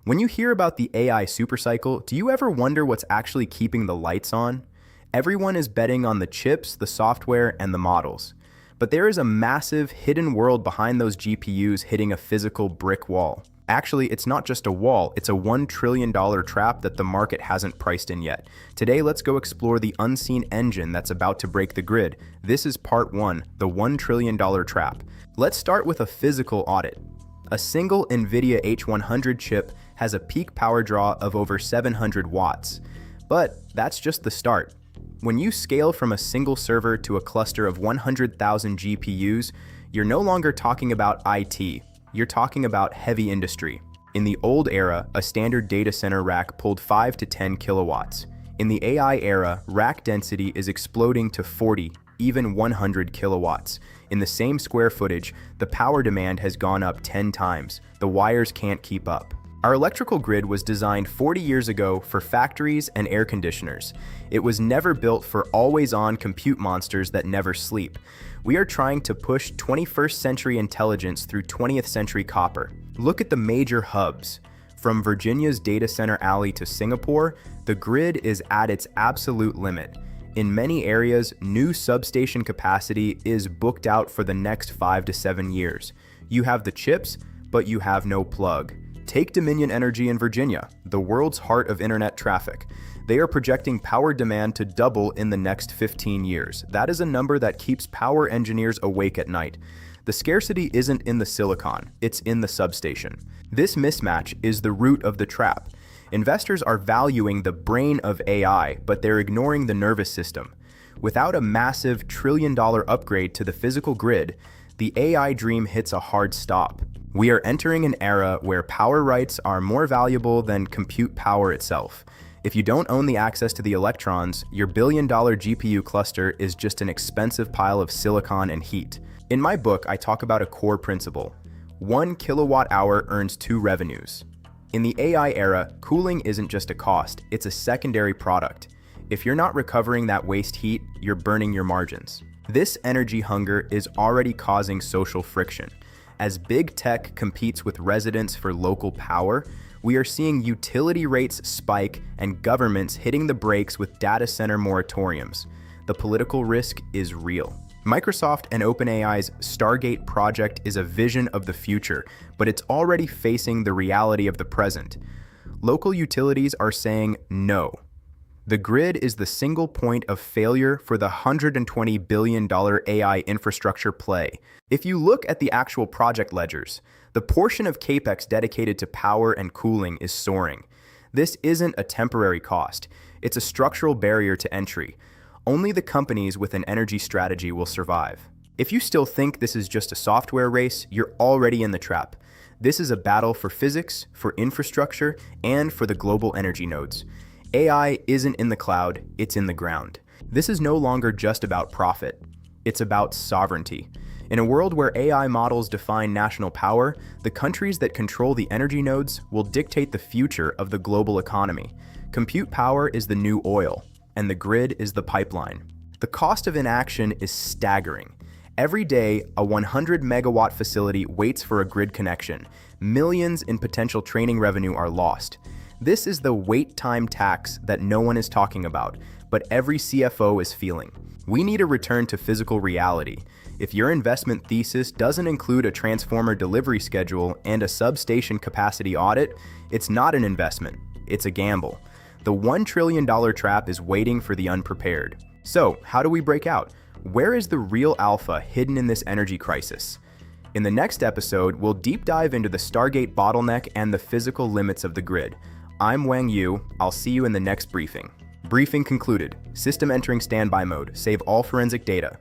When you hear about the AI supercycle, do you ever wonder what's actually keeping the lights on? Everyone is betting on the chips, the software, and the models. But there is a massive hidden world behind those GPUs hitting a physical brick wall. Actually, it's not just a wall, it's a $1 trillion trap that the market hasn't priced in yet. Today, let's go explore the unseen engine that's about to break the grid. This is part 1, the $1 trillion trap. Let's start with a physical audit. A single NVIDIA H100 chip has a peak power draw of over 700 watts. But that's just the start. When you scale from a single server to a cluster of 100,000 GPUs, you're no longer talking about IT. You're talking about heavy industry. In the old era, a standard data center rack pulled 5 to 10 kilowatts. In the AI era, rack density is exploding to 40, even 100 kilowatts. In the same square footage, the power demand has gone up 10 times. The wires can't keep up. Our electrical grid was designed 40 years ago for factories and air conditioners. It was never built for always-on compute monsters that never sleep. We are trying to push 21st century intelligence through 20th century copper. Look at the major hubs. From Virginia's data center alley to Singapore, the grid is at its absolute limit. In many areas, new substation capacity is booked out for the next 5 to 7 years. You have the chips, but you have no plug. Take Dominion Energy in Virginia, the world's heart of internet traffic. They are projecting power demand to double in the next 15 years. That is a number that keeps power engineers awake at night. The scarcity isn't in the silicon, it's in the substation. This mismatch is the root of the trap. Investors are valuing the brain of AI, but they're ignoring the nervous system. Without a massive trillion-dollar upgrade to the physical grid, the AI dream hits a hard stop. We are entering an era where power rights are more valuable than compute power itself. If you don't own the access to the electrons, your billion-dollar GPU cluster is just an expensive pile of silicon and heat. In my book, I talk about a core principle. 1 kilowatt hour earns 2 revenues. In the AI era, cooling isn't just a cost, it's a secondary product. If you're not recovering that waste heat, you're burning your margins. This energy hunger is already causing social friction. As big tech competes with residents for local power, we are seeing utility rates spike and governments hitting the brakes with data center moratoriums. The political risk is real. Microsoft and OpenAI's Stargate project is a vision of the future, but it's already facing the reality of the present. Local utilities are saying no. The grid is the single point of failure for the $120 billion AI infrastructure play. If you look at the actual project ledgers, the portion of capex dedicated to power and cooling is soaring. This isn't a temporary cost. It's a structural barrier to entry. Only the companies with an energy strategy will survive. If you still think this is just a software race, you're already in the trap. This is a battle for physics, for infrastructure, and for the global energy nodes. AI isn't in the cloud, it's in the ground. This is no longer just about profit. It's about sovereignty. In a world where AI models define national power, the countries that control the energy nodes will dictate the future of the global economy. Compute power is the new oil, and the grid is the pipeline. The cost of inaction is staggering. Every day, a 100 megawatt facility waits for a grid connection. Millions in potential training revenue are lost. This is the wait time tax that no one is talking about, but every CFO is feeling. We need a return to physical reality. If your investment thesis doesn't include a transformer delivery schedule and a substation capacity audit, it's not an investment, it's a gamble. The $1 trillion trap is waiting for the unprepared. So, how do we break out? Where is the real alpha hidden in this energy crisis? In the next episode, we'll deep dive into the Stargate bottleneck and the physical limits of the grid. I'm Wang Yu. I'll see you in the next briefing. Briefing concluded. System entering standby mode. Save all forensic data.